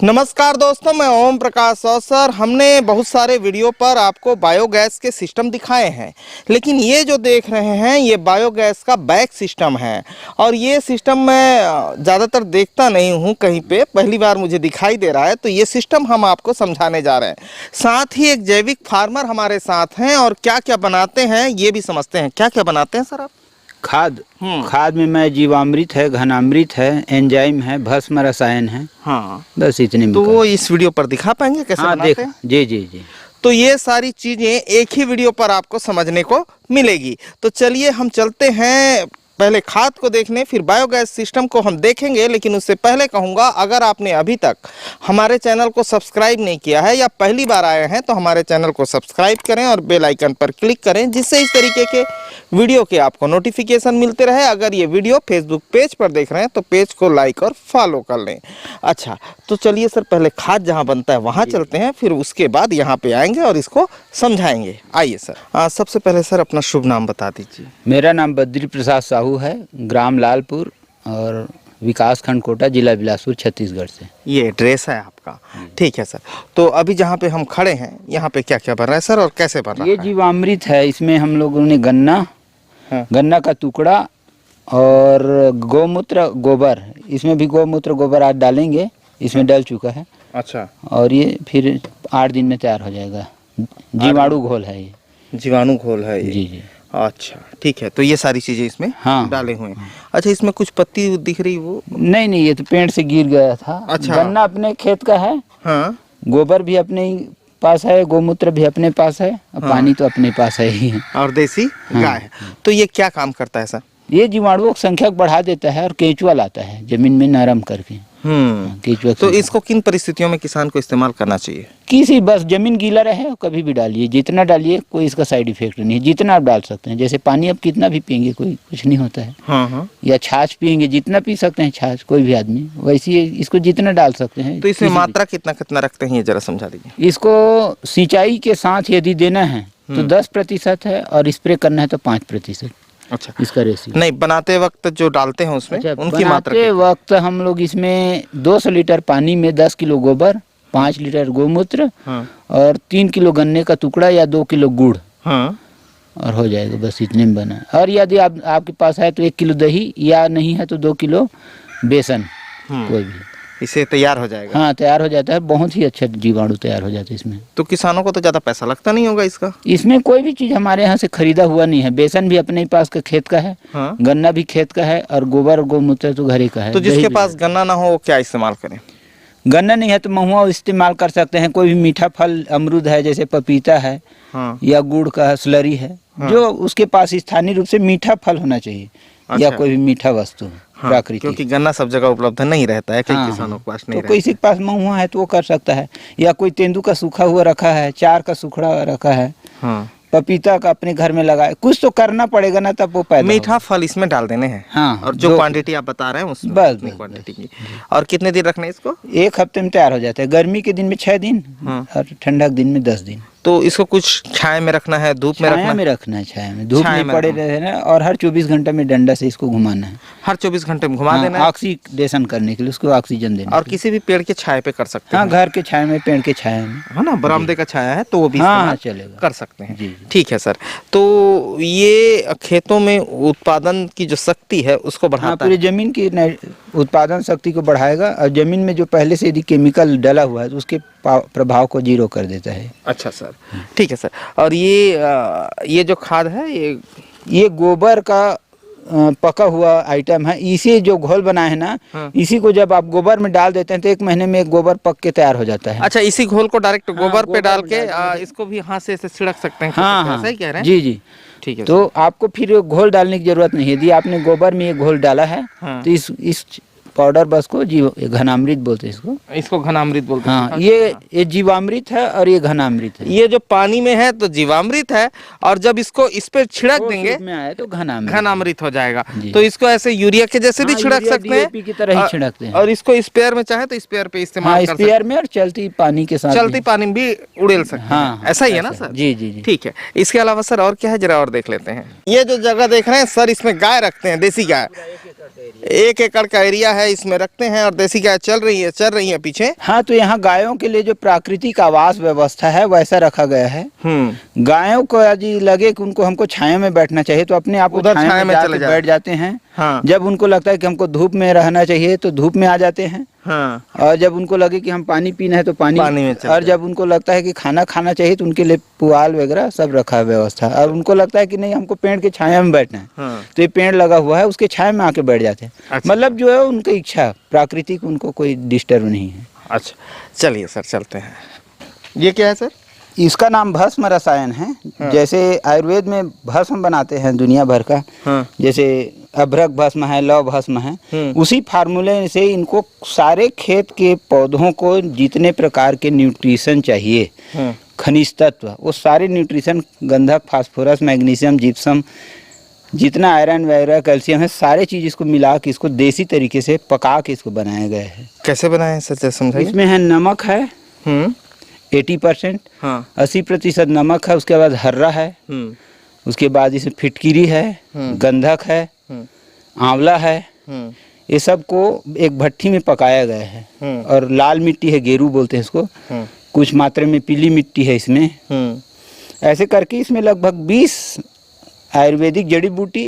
नमस्कार दोस्तों, मैं ओम प्रकाश और सर हमने बहुत सारे वीडियो पर आपको बायोगैस के सिस्टम दिखाए हैं, लेकिन ये जो देख रहे हैं ये बायोगैस का बैक सिस्टम है। और ये सिस्टम मैं ज़्यादातर देखता नहीं हूँ कहीं पे, पहली बार मुझे दिखाई दे रहा है। तो ये सिस्टम हम आपको समझाने जा रहे हैं। साथ ही एक जैविक फार्मर हमारे साथ हैं और क्या क्या बनाते हैं ये भी समझते हैं। क्या क्या बनाते हैं सर आप? खाद में मैं जीवामृत है, घनामृत है, एंजाइम है, भस्म रसायन है। हाँ, बस इतने में। तो वो इस वीडियो पर दिखा पाएंगे कैसे बनाते हैं? जी जी जी। तो ये सारी चीजें एक ही वीडियो पर आपको समझने को मिलेगी। तो चलिए हम चलते हैं पहले खाद को देखने, फिर बायोगैस सिस्टम को हम देखेंगे। लेकिन उससे पहले कहूँगा, अगर आपने अभी तक हमारे चैनल को सब्सक्राइब नहीं किया है या पहली बार आए हैं तो हमारे चैनल को सब्सक्राइब करें और बेल आइकन पर क्लिक करें, जिससे इस तरीके के वीडियो के आपको नोटिफिकेशन मिलते रहे। अगर ये वीडियो फेसबुक पेज पर देख रहे हैं तो पेज को लाइक और फॉलो कर लें। अच्छा, तो चलिए सर पहले खाद जहाँ बनता है वहाँ चलते हैं, फिर उसके बाद यहाँ पे आएंगे और इसको समझाएंगे। आइए सर। सबसे पहले सर अपना शुभ नाम बता दीजिए। मेरा नाम बद्री प्रसाद साहू है, ग्राम लालपुर और विकास खंड कोटा, जिला बिलासपुर, छत्तीसगढ़ से। ये एड्रेस है आपका? ठीक है सर। तो अभी जहाँ पे हम खड़े हैं यहाँ पे क्या क्या बन रहा है सर और कैसे बन रहा है? ये जीवामृत है। इसमें हम लोगों ने गन्ना का टुकड़ा और गौमूत्र, गोबर, इसमें भी गौमूत्र गोबर आज डालेंगे, इसमें डल चुका है। अच्छा। और ये फिर 8 दिन में तैयार हो जाएगा। जीवाणु घोल है ये। जीवाणु घोल है ये? जी जी। अच्छा ठीक है। तो ये सारी चीजें इसमें डाले हुए हैं। अच्छा, इसमें कुछ पत्ती दिख रही वो? नहीं, ये तो पेड़ से गिर गया था। अच्छा। गन्ना अपने खेत का है। हाँ। गोबर भी अपने पास है, गौमूत्र भी अपने पास है, और पानी तो अपने पास है ही है। और देसी गाय है। तो ये क्या काम करता है सर? ये जीवाणुओं की संख्या बढ़ा देता है और केंचुआ लाता है जमीन में नरम करके। केंचुआ। तो इसको किन परिस्थितियों में किसान को इस्तेमाल करना चाहिए? किसी, बस जमीन गीला रहे कभी भी डालिए, जितना डालिए कोई इसका साइड इफेक्ट नहीं है। जितना आप डाल सकते हैं, जैसे पानी आप कितना भी पियेंगे कोई कुछ नहीं होता है। हाँ। या छाछ पियेंगे, जितना पी सकते हैं छाछ कोई भी आदमी, वैसे इसको जितना डाल सकते हैं। तो इसमें मात्रा कितना कितना रखते हैं ये जरा समझा दीजिए। इसको सिंचाई के साथ यदि देना है तो 10% है और स्प्रे करना है तो 5%। अच्छा, इसका रेशियो नहीं बनाते वक्त जो डालते हैं उसमें उनकी मात्रा? बनाते वक्त हम लोग इसमें 200 लीटर पानी में 10 किलो गोबर, 5 लीटर गौमूत्र और 3 किलो गन्ने का टुकड़ा या 2 किलो गुड़ और हो जाएगा। बस इतने में बना। और यदि आपके पास है तो 1 किलो दही, या नहीं है तो 2 किलो बेसन, कोई भी, इससे तैयार हो जाएगा। हाँ, तैयार हो जाता है। बहुत ही अच्छा जीवाणु तैयार हो जाता है इसमें। तो किसानों को तो ज़्यादा पैसा लगता नहीं होगा इसका? इसमें कोई भी चीज़ हमारे यहाँ से खरीदा हुआ नहीं है। बेसन भी अपने पास का खेत का है। गन्ना भी खेत का है और गोबर और गौमूत्र तो घर का है। तो जिसके पास गन्ना ना हो वो क्या इस्तेमाल करें? गन्ना नहीं है तो महुआ इस्तेमाल कर सकते हैं। कोई भी मीठा फल, अमरूद है, जैसे पपीता है, या गुड़ का स्लरी है, जो उसके पास स्थानीय रूप से मीठा फल होना चाहिए। या कोई भी मीठा वस्तु प्राकृतिक, क्योंकि गन्ना सब जगह उपलब्ध नहीं रहता है, कई किसानों के पास नहीं तो किसी के पास महुआ है तो वो कर सकता है। या कोई तेंदू का सूखा हुआ रखा है, चार का सूखा रखा है, पपीता का अपने घर में लगाए, कुछ तो करना पड़ेगा ना, तब वो पैदा। मीठा फल इसमें डाल देने हैं। हाँ, और जो क्वांटिटी आप बता रहे हैं उसमें बस क्वांटिटी की। और कितने दिन रखना है इसको? 1 हफ्ते में तैयार हो जाता है। गर्मी के दिन में 6 दिन और ठंडा के दिन में 10 दिन। तो इसको कुछ छाया में रखना है, धूप में रखना है? में रखना है, छाया में, धूप में पड़े रहना। और हर 24 घंटे में डंडा से इसको घुमाना है। हर 24 घंटे में घुमा देना है, ऑक्सीडेशन करने के लिए, उसको ऑक्सीजन देना। और किसी भी पेड़ के छाया पे कर सकते हैं? घर के छाया में, पेड़ के छाया में, है ना। बरामदे का छाया है तो वो भी चलेगा, कर सकते हैं। ठीक है सर। तो ये खेतों में उत्पादन की जो शक्ति है उसको बढ़ाता है? पूरी जमीन की उत्पादन शक्ति को बढ़ाएगा। और जमीन में जो पहले से यदि केमिकल डला हुआ है तो उसके प्रभाव को 0 कर देता है। अच्छा सर, ठीक है सर। और ये जो खाद है ये गोबर का पका हुआ आइटम है। इसी जो घोल बना है ना, इसी को जब आप गोबर में डाल देते हैं तो 1 महीने में गोबर पक के तैयार हो जाता है। अच्छा, इसी घोल को डायरेक्ट गोबर पे डाल के इसको भी हाथ से छिड़क सकते हैं? हाँ, सही कह रहे हैं। जी जी, ठीक है। तो आपको फिर घोल डालने की जरूरत नहीं है। यदि आपने गोबर में ये घोल डाला है तो इस पाउडर बस को घनामृत बोलते हैं इसको घनामृत बोलते हैं। हाँ, ये जीवामृत है और ये घनामृत है। ये जो पानी में है तो जीवामृत है, और जब इसको इस पे छिड़क देंगे में आए तो घनामृत हो जाएगा। तो इसको ऐसे यूरिया के जैसे भी छिड़क सकते हैं, की तरह ही छिड़कते हैं। और इसको स्प्रेयर में चाहे तो स्प्रेयर पे इस्तेमाल कर सकते हैं। स्प्रेयर में और चलती पानी के साथ, चलती पानी में भी उड़ेल सकते हैं। ऐसा ही है ना सर? जी जी जी, ठीक है। इसके अलावा सर और क्या है, जरा और देख लेते हैं। ये जो जगह देख रहे हैं सर, इसमें गाय रखते हैं, देसी गाय। 1 एकड़ का एरिया है है इसमें रखते हैं और देसी गाय चल रही है पीछे। हाँ, तो यहाँ गायों के लिए जो प्राकृतिक आवास व्यवस्था है वैसा रखा गया है। गायों को यदि लगे कि उनको हमको छाया में बैठना चाहिए तो अपने आप उधर छाया में चले बैठ जाते हैं। हाँ। जब उनको लगता है कि हमको धूप में रहना चाहिए तो धूप में आ जाते हैं। हाँ। और जब उनको लगे कि हम पानी पीना है तो पानी में चलते और जब उनको लगता है कि खाना खाना चाहिए तो उनके लिए पुआल वगैरह सब रखा है व्यवस्था। और उनको लगता है कि नहीं हमको पेड़ के छाया में बैठना है। हाँ। तो ये पेड़ लगा हुआ है उसके छाया में आके बैठ जाते हैं। अच्छा। मतलब जो है उनकी इच्छा, प्राकृतिक, उनको कोई डिस्टर्ब नहीं है। अच्छा, चलिए सर चलते हैं। ये क्या है सर? इसका नाम भस्म रसायन है। हाँ। जैसे आयुर्वेद में भस्म बनाते हैं दुनिया भर का। हाँ। जैसे अभ्रक भस्म है, लव भस्म है, उसी फार्मूले से इनको सारे खेत के पौधों को जितने प्रकार के न्यूट्रिशन चाहिए, खनिज तत्व, वो सारे न्यूट्रिशन, गंधक, फास्फोरस, मैग्नीशियम, जिप्सम, जितना आयरन वगैरह, कैल्शियम है, सारे चीज इसको मिला के इसको देसी तरीके से पका के इसको बनाया गया है। कैसे बनाए हैं सर, समझाइए। इसमें है नमक है 80%, हाँ। 80% नमक है। उसके बाद हर्रा है, उसके बाद इसमें फिटकिरी है, गंधक है, आंवला है। ये सब को एक भट्टी में पकाया गया है। और लाल मिट्टी है, गेरू बोलते हैं इसको। कुछ मात्रा में पीली मिट्टी है इसमें। ऐसे करके इसमें लगभग 20 आयुर्वेदिक जड़ी बूटी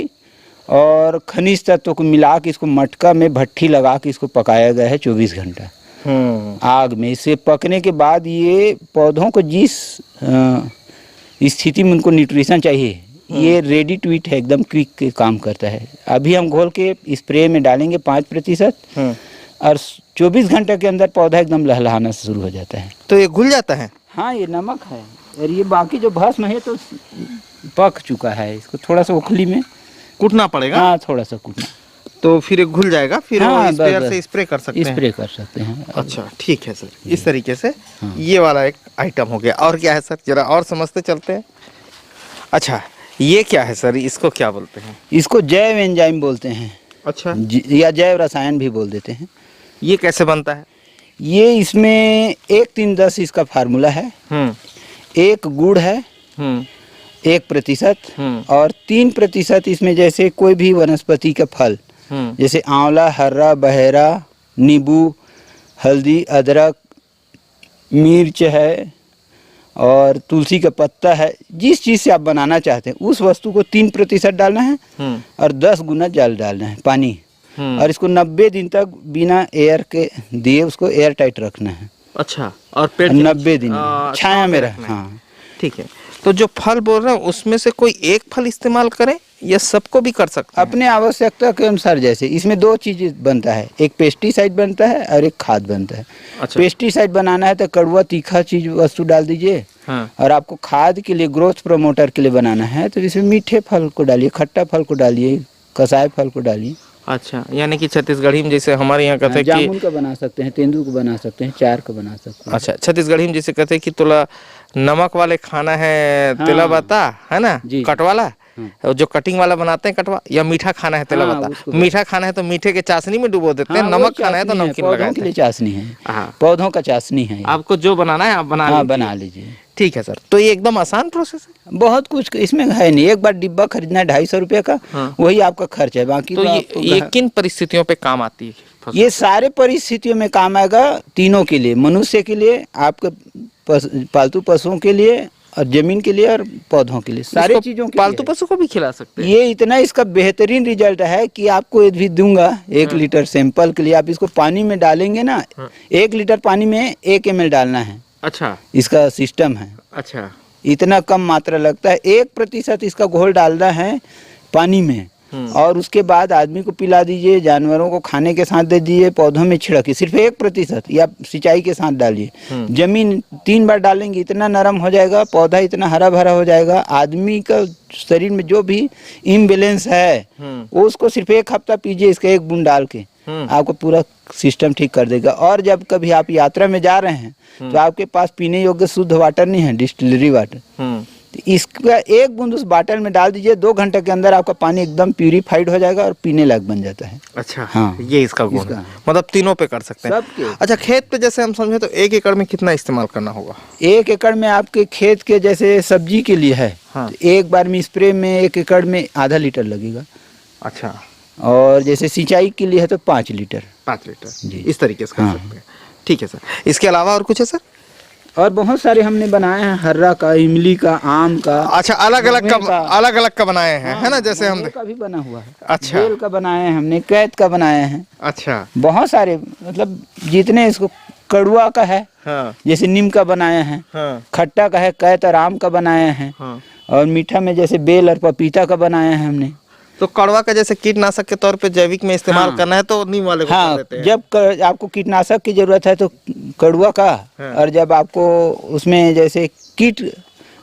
और खनिज तत्वों को मिला के इसको मटका में भट्टी लगा के इसको पकाया गया है 24 घंटा आग में। इसे पकने के बाद ये पौधों को जिस स्थिति में उनको न्यूट्रिशन चाहिए, ये रेडी टू ईट है, एकदम क्विक के काम करता है। अभी हम घोल के स्प्रे में डालेंगे 5% और 24 घंटे के अंदर पौधा एकदम लहलहाना शुरू हो जाता है। तो ये घुल जाता है? हाँ, ये नमक है और ये बाकी जो भस्म है तो पक चुका है। इसको थोड़ा सा उखली में कूटना पड़ेगा। हाँ, थोड़ा सा कूटना, तो फिर ये घुल जाएगा। फिर हाँ, स्प्रेयर से स्प्रे कर सकते हैं। स्प्रे कर सकते हैं। अच्छा, ठीक है सर। इस तरीके से ये वाला एक आइटम हो गया। और क्या है सर, जरा और समझते चलते हैं। अच्छा, ये क्या है सर, इसको क्या बोलते हैं? इसको जैव एंजाइम बोलते हैं। अच्छा। या जैव रसायन भी बोल देते हैं। ये कैसे बनता है? ये इसमें 1-3-10 इसका फार्मूला है। 1 गुड़ है 1% और 3% इसमें जैसे कोई भी वनस्पति का फल, जैसे आंवला, हर्रा, बहेरा, नींबू, हल्दी, अदरक, मिर्च है और तुलसी का पत्ता है। जिस चीज़ से आप बनाना चाहते हैं उस वस्तु को 3% डालना है और 10 गुना जल डालना है, पानी। और इसको 90 दिन तक बिना एयर के दिए उसको एयर टाइट रखना है। अच्छा, और पेड़ 90 दिन छाया में रखना। हाँ, ठीक है। तो जो फल बोल रहे हैं उसमें से कोई एक फल इस्तेमाल करें या सबको भी कर सकते हैं? अपने आवश्यकता के अनुसार। जैसे इसमें 2 चीज़ें बनता है, एक पेस्टिसाइड बनता है और एक खाद बनता है। अच्छा। पेस्टिसाइड बनाना है तो कड़वा तीखा चीज वस्तु डाल दीजिए। हाँ। और आपको खाद के लिए, ग्रोथ प्रमोटर के लिए बनाना है तो इसमें मीठे फल को डालिए, खट्टा फल को डालिए, कसाय फल को डालिए। अच्छा, यानी कि छत्तीसगढ़ी में जैसे हमारे यहाँ कहते हैं कि जामुन का बना सकते हैं, तेंदू का बना सकते हैं, चार का बना सकते हैं। अच्छा, छत्तीसगढ़ी में जैसे कहते हैं कि तोला नमक वाले खाना है तेला बता, है ना, कट वाला। और जो कटिंग वाला बनाते हैं कटवा, या मीठा खाना है तेला बता। मीठा खाना है तो मीठे के चाशनी में डुबो देते हैं, नमक खाना है तो नमकीन लगाते हैं। पौधों के लिए चाशनी है, पौधों का चाशनी है। आपको जो बनाना है आप बना लीजिए। ठीक है सर। तो ये एकदम आसान प्रोसेस है, बहुत कुछ इसमें है नहीं। एक बार डिब्बा खरीदना है 250 रुपये का, वही आपका खर्च है। बाकी तो ये किन परिस्थितियों पे काम आती है? ये सारे परिस्थितियों में काम आएगा, तीनों के लिए, मनुष्य के लिए, आपके पालतू पशुओं के लिए और जमीन के लिए और पौधों के लिए, सारे चीजों के। पालतू पशु को भी खिला सकते हैं। ये इतना इसका बेहतरीन रिजल्ट है कि आपको ये भी दूंगा 1 लीटर सैंपल के लिए। आप इसको पानी में डालेंगे ना, 1 लीटर पानी में 1 ml डालना है। अच्छा, इसका सिस्टम है। अच्छा, इतना कम मात्रा लगता है। 1% इसका घोल डालना है पानी में और उसके बाद आदमी को पिला दीजिए, जानवरों को खाने के साथ दे दीजिए, पौधों में छिड़किए। सिर्फ 1% या सिंचाई के साथ डालिए। जमीन 3 बार डालेंगे, इतना नरम हो जाएगा पौधा, इतना हरा भरा हो जाएगा। आदमी का शरीर में जो भी इम्बैलेंस है वो उसको सिर्फ 1 हफ्ता पीजिए, इसका 1 बूंद डाल के आपको पूरा सिस्टम ठीक कर देगा। और जब कभी आप यात्रा में जा रहे हैं तो आपके पास पीने योग्य शुद्ध वाटर नहीं है, डिस्टिलरी वाटर, तो इसका 1 बूंद उस बाटल में डाल दीजिए। 2 घंटे के अंदर आपका पानी एकदम प्यूरिफाइड हो जाएगा और पीने लायक बन जाता है। अच्छा, हाँ, ये इसका गुण है। मतलब तीनों पे कर सकते हैं। अच्छा, खेत पे जैसे हम समझे तो 1 एकड़ में कितना इस्तेमाल करना होगा? 1 एकड़ में आपके खेत के जैसे सब्जी के लिए है, हाँ। तो एक बार में स्प्रे में 1 एकड़ में आधा लीटर लगेगा। अच्छा, और जैसे सिंचाई के लिए है तो 5 लीटर। 5 लीटर जी। इस तरीके से कर हाँ। सकते हैं। ठीक है सर, इसके अलावा और कुछ है सर? और बहुत सारे हमने बनाए हैं, हर्रा का, इमली का, आम का। अच्छा, अलग अलग महुए का बनाए हैं, है ना, जैसे हम महुए का भी बना हुआ है। अच्छा। बेल का बनाए हैं हमने, कैद का बनाए हैं। अच्छा। बहुत सारे, मतलब जितने, इसको कड़ुआ का है, हाँ। जैसे नीम का बनाए हैं। हाँ। खट्टा का है, कैद और आम का बनाए हैं। हाँ। और मीठा में जैसे बेल और पपीता का बनाए हैं हमने। तो कड़वा का जैसे कीटनाशक के तौर पे जैविक में इस्तेमाल हाँ। करना है तो नीम वाले को कर हाँ, देते हैं। जब आपको कीटनाशक की जरूरत है तो कड़ुआ का। हाँ। और जब आपको उसमें जैसे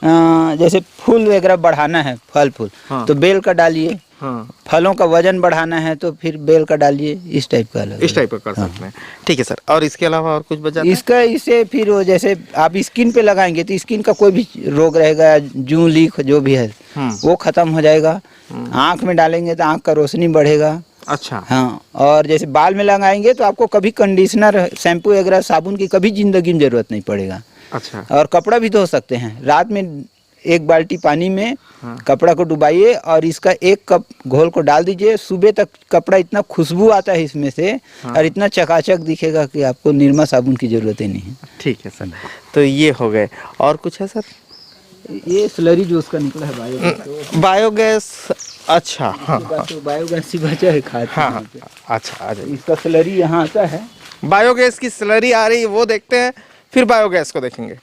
जैसे फूल वगैरह बढ़ाना है, फल फूल, हाँ। तो बेल का डालिए। हाँ। फलों का वजन बढ़ाना है तो फिर बेल का डालिए। इस टाइप का अलग इस टाइप का कर सकते हैं। ठीक है सर, और इसके अलावा और कुछ बचा है? इसका, इससे फिर वो जैसे आप स्किन पे लगाएंगे तो स्किन का कोई भी रोग रहेगा, जूं लीक जो भी है वो खत्म हो जाएगा। आँख में डालेंगे तो आँख का रोशनी बढ़ेगा। अच्छा। हाँ, और जैसे बाल में लगाएंगे तो आपको कभी कंडीशनर, शैम्पू वगैरह, साबुन की कभी जिंदगी में जरूरत नहीं पड़ेगा। अच्छा। और कपड़ा भी धो सकते हैं। रात में 1 बाल्टी पानी में कपड़ा को डुबाइए और इसका 1 कप घोल को डाल दीजिए। सुबह तक कपड़ा इतना खुशबू आता है इसमें से, और इतना चकाचक दिखेगा कि आपको निरमा साबुन की जरूरत ही नहीं है। ठीक है सर, तो ये हो गए। और कुछ है सर? ये स्लरी जो उसका निकला है बायोगैस। बायोगैस। अच्छा। हाँ। तो बायोगैस ही बचा है खाद। हाँ। अच्छा, आ जाइए। इसका स्लरी यहाँ आता है। बायोगैस की स्लरी आ रही है, वो देखते हैं, फिर बायोगैस को देखेंगे।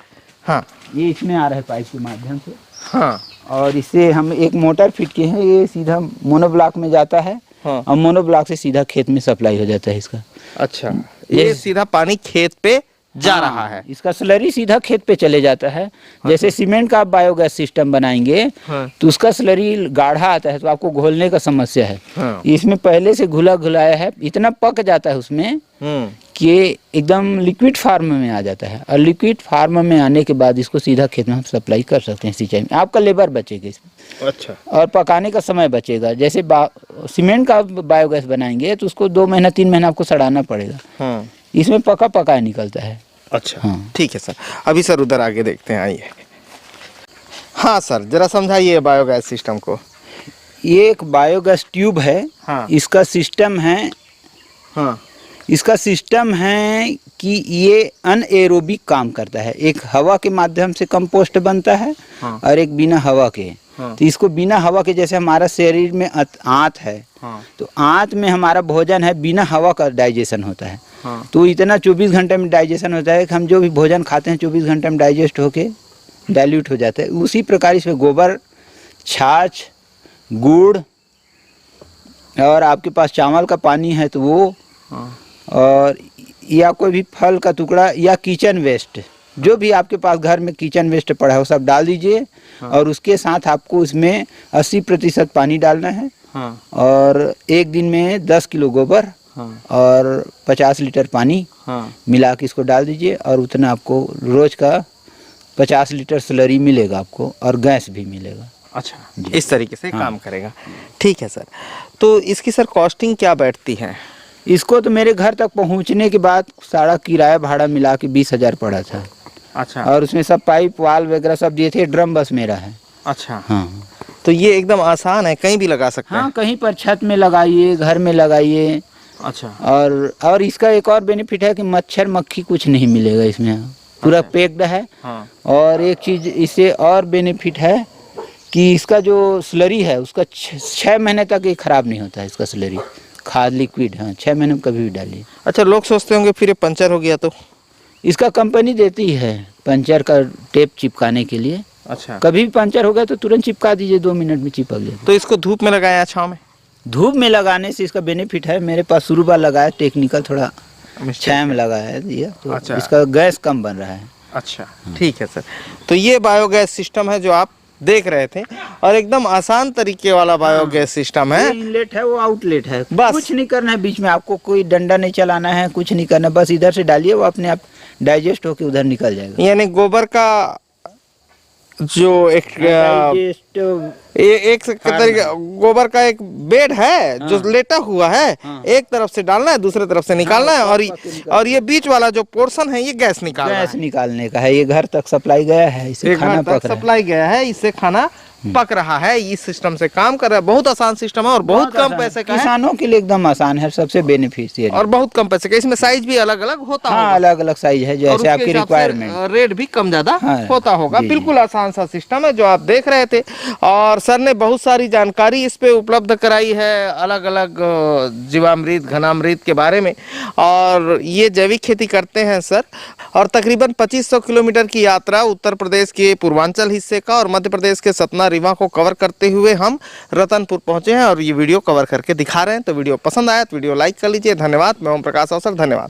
हाँ। ये इसमें आ रहा है पाइप के माध्यम से। हाँ। और इससे हम एक मोटर फिट किए हैं, ये सीधा मोनोब्लॉक में जाता है। हाँ। और मोनोब्लॉक से सीधा खेत में सप्लाई हो जाता है इसका। अच्छा, ये सीधा पानी खेत पे जा रहा है। इसका स्लरी सीधा खेत पे चले जाता है। जैसे सीमेंट का आप बायोगैस सिस्टम बनाएंगे तो उसका स्लरी गाढ़ा आता है तो आपको घोलने का समस्या है। इसमें पहले से घुला घुलाया है, इतना पक जाता है उसमें कि एकदम लिक्विड फार्म में आ जाता है। और लिक्विड फार्म में आने के बाद इसको सीधा खेत में हम सप्लाई कर सकते हैं सिंचाई में। आपका लेबर बचेगा इसमें। अच्छा। और पकाने का समय बचेगा। जैसे सीमेंट का बायोगैस बनाएंगे तो उसको 2 महीना 3 महीना आपको सड़ाना पड़ेगा। इसमें पका पका निकलता है। अच्छा। हाँ। ठीक है सर, अभी सर उधर आगे देखते हैं, आइए। हाँ सर, जरा समझाइए बायोगैस सिस्टम को। ये एक बायोगैस ट्यूब है। हाँ। इसका सिस्टम है। हाँ। इसका सिस्टम है कि ये अनएरोबिक काम करता है। एक हवा के माध्यम से कंपोस्ट बनता है। हाँ। और एक बिना हवा के। हाँ। तो इसको बिना हवा के, जैसे हमारा शरीर में आंत है। हाँ। तो आंत में हमारा भोजन है, बिना हवा का डाइजेशन होता है। हाँ। तो इतना 24 घंटे में डाइजेशन होता है कि हम जो भी भोजन खाते हैं 24 घंटे में डाइजेस्ट होके डाइल्यूट हो जाता है। उसी प्रकार इसमें गोबर, छाछ, गुड़, और आपके पास चावल का पानी है तो वो। हाँ। और या कोई भी फल का टुकड़ा या किचन वेस्ट, जो भी आपके पास घर में किचन वेस्ट पड़ा है वो सब डाल दीजिए। हाँ। और उसके साथ आपको उसमें 80% पानी डालना है। हाँ। और एक दिन में 10 किलो गोबर। हाँ। और 50 लीटर पानी। हाँ। मिला के इसको डाल दीजिए और उतना आपको रोज का 50 लीटर स्लरी मिलेगा आपको, और गैस भी मिलेगा। अच्छा, इस तरीके से काम करेगा। ठीक है सर, तो इसकी सर कॉस्टिंग क्या बैठती है? इसको तो मेरे घर तक पहुंचने के बाद सारा किराया भाड़ा मिला के 20,000 पड़ा था। अच्छा। और उसमें सब पाइप वाल वगैरह सब दिए थे। ड्रम बस मेरा है। अच्छा। हाँ। तो ये एकदम आसान है, कहीं भी लगा सकते हैं? हाँ, कहीं पर छत में लगाइए, घर में लगाइए। अच्छा। और इसका एक और बेनिफिट है कि मच्छर मक्खी कुछ नहीं मिलेगा इसमें, पूरा पैक्ड है। हाँ। और एक चीज़ इससे और बेनिफिट है कि इसका जो स्लरी है उसका 6 महीने तक ये खराब नहीं होता है। इसका स्लरी खाद लिक्विड, हाँ, 6 महीने में कभी भी डालिए। अच्छा, लोग सोचते होंगे फिर ये पंचर हो गया तो? इसका कंपनी देती है पंचर का टेप चिपकाने के लिए। अच्छा। कभी भी पंचर हो गया तो तुरंत चिपका दीजिए, 2 मिनट में चिपक जाए। तो इसको धूप में लगाया, छाँव में? धूप में लगाने से इसका बेनिफिट है। मेरे पास शुरू बार लगाया, टेक्निकल थोड़ा छाया में लगाया दिया तो। अच्छा। इसका गैस कम बन रहा है। अच्छा। ठीक है सर, तो ये बायोगैस सिस्टम है जो आप देख रहे थे, और एकदम आसान तरीके वाला बायोगैस सिस्टम है। इनलेट है, वो आउटलेट है, बस कुछ नहीं करना है। बीच में आपको कोई डंडा नहीं चलाना है, कुछ नहीं करना, बस इधर से डालिए, वो अपने आप डाइजेस्ट होके उधर निकल जाएगा। यानी गोबर का जो एक ये एक तरीके गोबर का एक बेड है जो लेटा हुआ है, एक तरफ से डालना है दूसरे तरफ से निकालना है, और ये बीच वाला जो पोर्शन है ये गैस निकालने का है। ये घर तक सप्लाई गया है, इससे खाना पक रहा है। सप्लाई गया है, इससे खाना पक रहा है। इस सिस्टम से काम कर रहा है। बहुत आसान सिस्टम है और बहुत कम पैसे का है। किसानों के लिए एकदम आसान है, सबसे बेनिफिशियल और बहुत कम पैसे का। इसमें साइज भी अलग अलग होता है। हाँ, अलग अलग साइज है, जैसे आपकी रिक्वायरमेंट। रेट भी कम ज्यादा होता होगा। बिल्कुल आसान सा सिस्टम है जो आप देख रहे थे। और सर ने बहुत सारी जानकारी इस पे उपलब्ध कराई है, अलग अलग जीवामृत, घनामृत के बारे में। और ये जैविक खेती करते हैं सर। और तकरीबन 2500 किलोमीटर की यात्रा उत्तर प्रदेश के पूर्वांचल हिस्से का और मध्य प्रदेश के सतना रीवा को कवर करते हुए हम रतनपुर पहुंचे हैं और ये वीडियो कवर करके दिखा रहे हैं। तो वीडियो पसंद आया तो वीडियो लाइक कर लीजिए। धन्यवाद। मैं ओम प्रकाश अवसर, धन्यवाद।